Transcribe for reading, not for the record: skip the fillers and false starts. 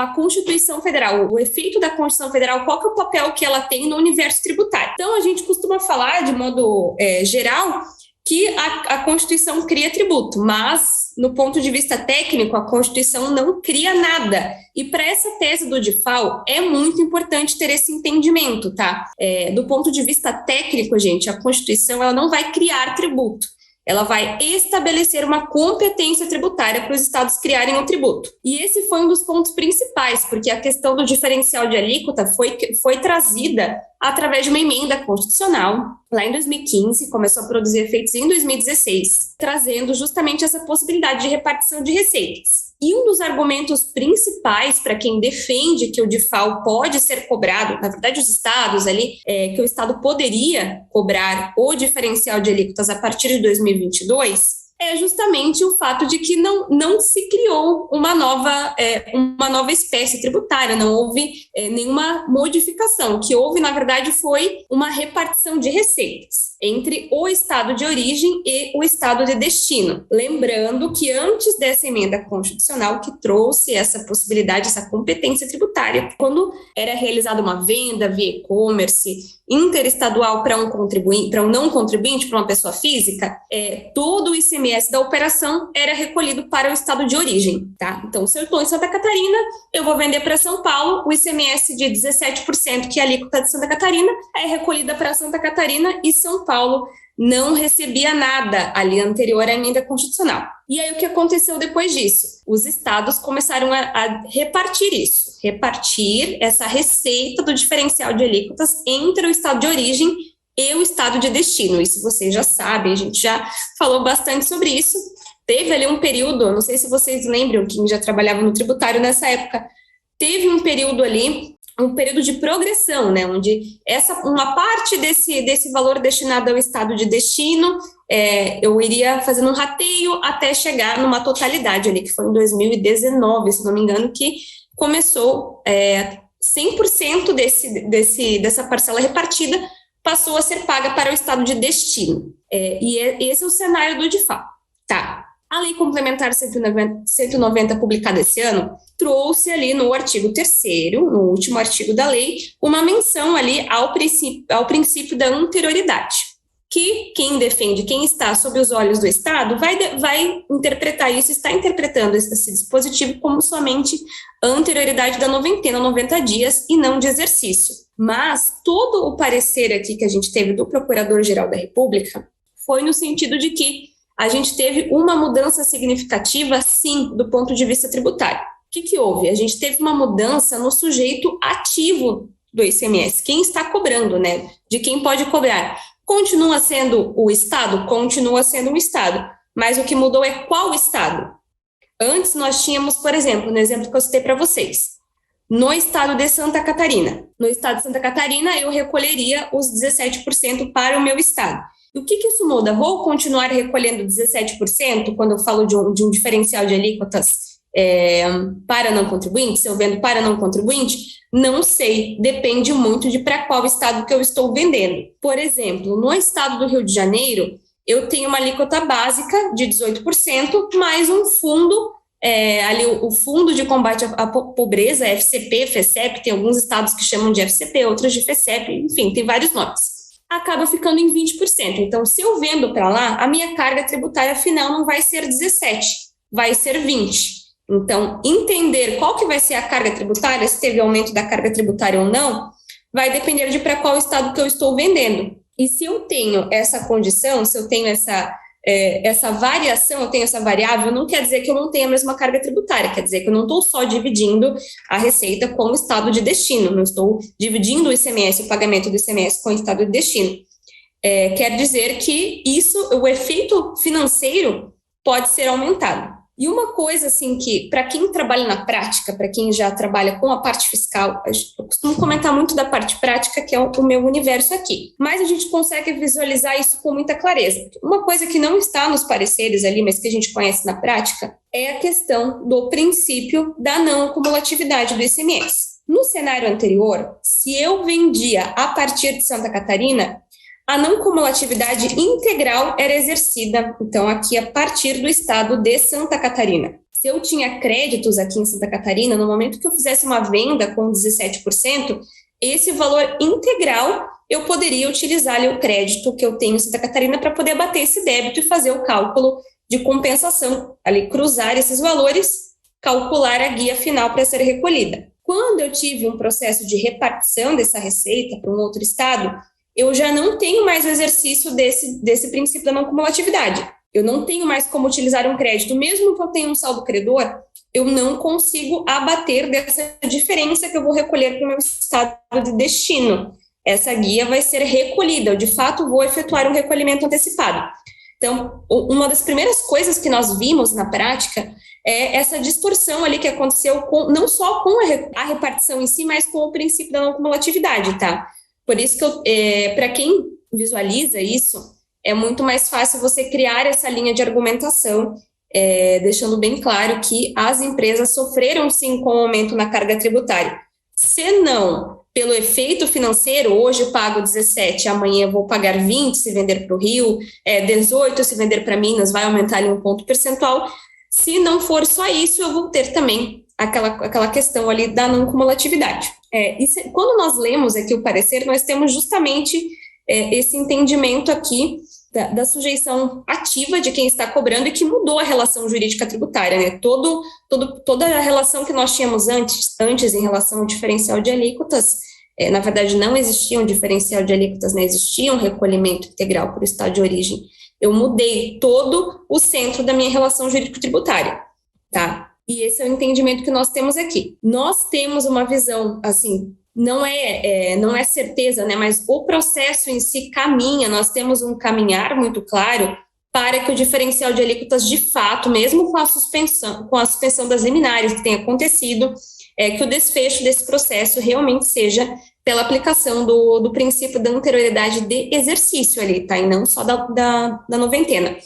a Constituição Federal, o efeito da Constituição Federal, qual que é o papel que ela tem no universo tributário. Então, a gente costuma falar, de modo geral, que a Constituição cria tributo, mas, no ponto de vista técnico, a Constituição não cria nada. E para essa tese do DIFAL, é muito importante ter esse entendimento, tá? Do ponto de vista técnico, gente, a Constituição ela não vai criar tributo. Ela vai estabelecer uma competência tributária para os estados criarem o tributo. E esse foi um dos pontos principais, porque a questão do diferencial de alíquota foi trazida através de uma emenda constitucional, lá em 2015, começou a produzir efeitos em 2016, trazendo justamente essa possibilidade de repartição de receitas. E um dos argumentos principais para quem defende que o DIFAL pode ser cobrado, na verdade os estados ali, que o estado poderia cobrar o diferencial de alíquotas a partir de 2022, é justamente o fato de que não se criou uma nova espécie tributária, não houve nenhuma modificação. O que houve, na verdade, foi uma repartição de receitas entre o estado de origem e o estado de destino. Lembrando que antes dessa emenda constitucional que trouxe essa possibilidade, essa competência tributária, quando era realizada uma venda via e-commerce interestadual para um não contribuinte, para uma pessoa física, todo o ICMS da operação era recolhido para o estado de origem, tá? Então, se eu estou em Santa Catarina, eu vou vender para São Paulo, o ICMS de 17%, que é a alíquota de Santa Catarina, é recolhida para Santa Catarina e São Paulo não recebia nada ali anterior à emenda constitucional. E aí, o que aconteceu depois disso? Os estados começaram a repartir essa receita do diferencial de alíquotas entre o estado de origem e o estado de destino. Isso vocês já sabem, a gente já falou bastante sobre isso. Teve ali um período, não sei se vocês lembram, quem já trabalhava no tributário nessa época, teve um período ali, um período de progressão, né, onde uma parte desse valor destinado ao estado de destino, eu iria fazendo um rateio até chegar numa totalidade ali, que foi em 2019, se não me engano, que começou 100% dessa parcela repartida passou a ser paga para o estado de destino. E esse é o cenário do DIFAL. Tá. A Lei Complementar 190, publicada esse ano, trouxe ali no artigo 3º, no último artigo da lei, uma menção ali ao princípio da anterioridade, que quem defende, quem está sob os olhos do Estado, vai interpretar isso, está interpretando esse dispositivo como somente anterioridade da noventena, 90 dias, e não de exercício. Mas todo o parecer aqui que a gente teve do Procurador-Geral da República foi no sentido de que a gente teve uma mudança significativa, sim, do ponto de vista tributário. O que houve? A gente teve uma mudança no sujeito ativo do ICMS, quem está cobrando, né? De quem pode cobrar. Continua sendo o Estado? Continua sendo o Estado. Mas o que mudou é qual Estado? Antes nós tínhamos, por exemplo, no exemplo que eu citei para vocês, no estado de Santa Catarina. No estado de Santa Catarina, eu recolheria os 17% para o meu estado. E o que isso muda? Vou continuar recolhendo 17% quando eu falo de um diferencial de alíquotas para não contribuinte? Se eu vendo para não contribuinte? Não sei, depende muito de para qual estado que eu estou vendendo. Por exemplo, no estado do Rio de Janeiro, eu tenho uma alíquota básica de 18%, mais um fundo, ali o Fundo de Combate à Pobreza, FCP, FECEP, tem alguns estados que chamam de FCP, outros de FECEP, enfim, tem vários nomes. Acaba ficando em 20%. Então, se eu vendo para lá, a minha carga tributária final não vai ser 17%, vai ser 20%. Então, entender qual que vai ser a carga tributária, se teve aumento da carga tributária ou não, vai depender de para qual estado que eu estou vendendo. E se eu tenho essa condição, se eu tenho essa variação, eu tenho essa variável, não quer dizer que eu não tenha a mesma carga tributária, quer dizer que eu não estou só dividindo a receita com o estado de destino, não estou dividindo o ICMS, o pagamento do ICMS com o estado de destino. Quer dizer que o efeito financeiro pode ser aumentado. E uma coisa, assim, que para quem trabalha na prática, para quem já trabalha com a parte fiscal, eu costumo comentar muito da parte prática, que é o meu universo aqui, mas a gente consegue visualizar isso com muita clareza. Uma coisa que não está nos pareceres ali, mas que a gente conhece na prática, é a questão do princípio da não acumulatividade do ICMS. No cenário anterior, se eu vendia a partir de Santa Catarina, A não cumulatividade integral era exercida, então, aqui a partir do estado de Santa Catarina. Se eu tinha créditos aqui em Santa Catarina, no momento que eu fizesse uma venda com 17%, esse valor integral eu poderia utilizar ali o crédito que eu tenho em Santa Catarina para poder abater esse débito e fazer o cálculo de compensação, ali cruzar esses valores, calcular a guia final para ser recolhida. Quando eu tive um processo de repartição dessa receita para um outro estado, eu já não tenho mais o exercício desse princípio da não cumulatividade. Eu não tenho mais como utilizar um crédito, mesmo que eu tenha um saldo credor, eu não consigo abater dessa diferença que eu vou recolher para o meu estado de destino. Essa guia vai ser recolhida, eu de fato vou efetuar um recolhimento antecipado. Então, uma das primeiras coisas que nós vimos na prática é essa distorção ali que aconteceu não só com a repartição em si, mas com o princípio da não cumulatividade, tá? Por isso que, para quem visualiza isso, é muito mais fácil você criar essa linha de argumentação, deixando bem claro que as empresas sofreram sim com o aumento na carga tributária. Se não, pelo efeito financeiro, hoje eu pago 17, amanhã eu vou pagar 20 se vender para o Rio, 18 se vender para Minas, vai aumentar ali um ponto percentual. Se não for só isso, eu vou ter também aquela questão ali da não cumulatividade. Quando nós lemos aqui o parecer, nós temos justamente esse entendimento aqui da sujeição ativa de quem está cobrando e que mudou a relação jurídica tributária, né? Toda a relação que nós tínhamos antes em relação ao diferencial de alíquotas, na verdade não existia um diferencial de alíquotas, né? Existia um recolhimento integral para o estado de origem. Eu mudei todo o centro da minha relação jurídico-tributária, tá? E esse é o entendimento que nós temos aqui. Nós temos uma visão, assim, não é certeza, né, mas o processo em si caminha, nós temos um caminhar muito claro para que o diferencial de alíquotas, de fato, mesmo com a suspensão das liminares que tem acontecido, que o desfecho desse processo realmente seja pela aplicação do princípio da anterioridade de exercício ali, tá, e não só da noventena.